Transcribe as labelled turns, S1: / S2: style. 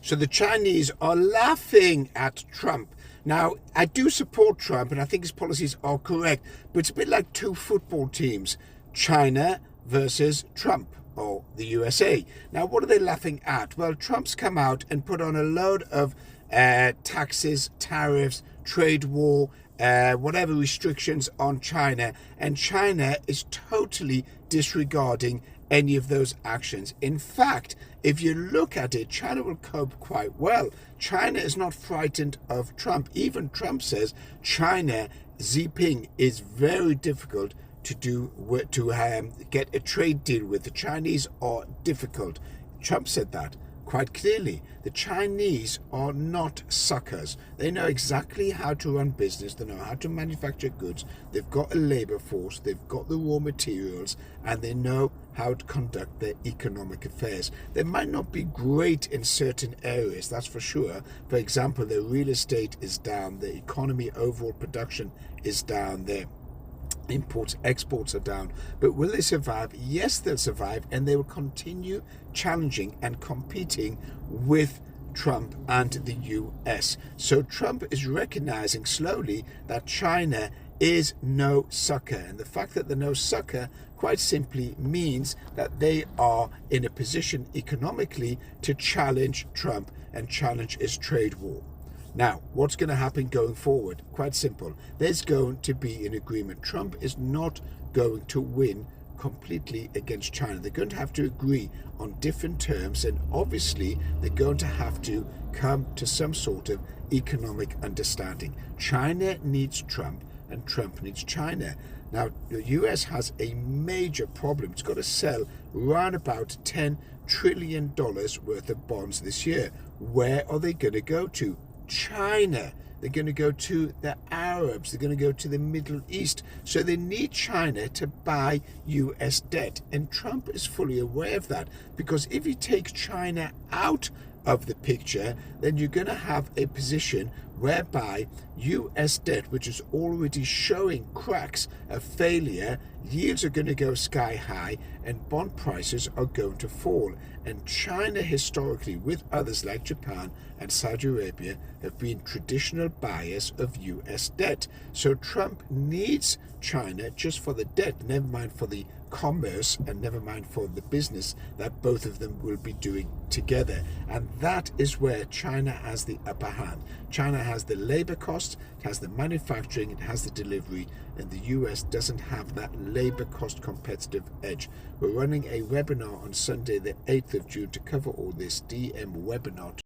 S1: So the Chinese are laughing at Trump. Now, I do support Trump and I think his policies are correct, but it's a bit like two football teams, China versus Trump, or the USA. Now, what are they laughing at? Well, Trump's come out and put on a load of taxes, tariffs, trade war, whatever restrictions on China, and China is totally disregarding any of those actions. In fact, if you look at it, China will cope quite well. China is not frightened of Trump. Even Trump says China, Xi Jinping, is very difficult to get a trade deal with. The Chinese are difficult. Trump said that quite clearly. The Chinese are not suckers. They know exactly how to run business. They know how to manufacture goods. They've got a labor force. They've got the raw materials, and they know how to conduct their economic affairs. They might not be great in certain areas, that's for sure. For example, their real estate is down. The economy, overall production is down. Their imports, exports are down. But will they survive? Yes, they'll survive, and they will continue challenging and competing with Trump and the US. So Trump is recognizing slowly that China is no sucker. And the fact that they're no sucker quite simply means that they are in a position economically to challenge Trump and challenge his trade war. Now, what's going to happen going forward? Quite simple. There's going to be an agreement. Trump is not going to win completely against China. They're going to have to agree on different terms, and obviously they're going to have to come to some sort of economic understanding. China needs Trump and Trump needs China. Now, the US has a major problem. It's got to sell around about $10 trillion worth of bonds this year. Where are they going to go to? China. They're going to go to the Arabs. They're going to go to the Middle East. So they need China to buy US debt. And Trump is fully aware of that, because if you take China out of the picture, then you're going to have a position whereby US debt, which is already showing cracks of failure, yields are going to go sky high and bond prices are going to fall. And China historically, with others like Japan and Saudi Arabia, have been traditional buyers of US debt. So Trump needs China just for the debt, never mind for the commerce and never mind for the business that both of them will be doing together. And that is where China has the upper hand. China has the labor cost, it has the manufacturing, it has the delivery, and the US doesn't have that labor cost competitive edge. We're running a webinar on Sunday the 8th of June to cover all this. DM webinar.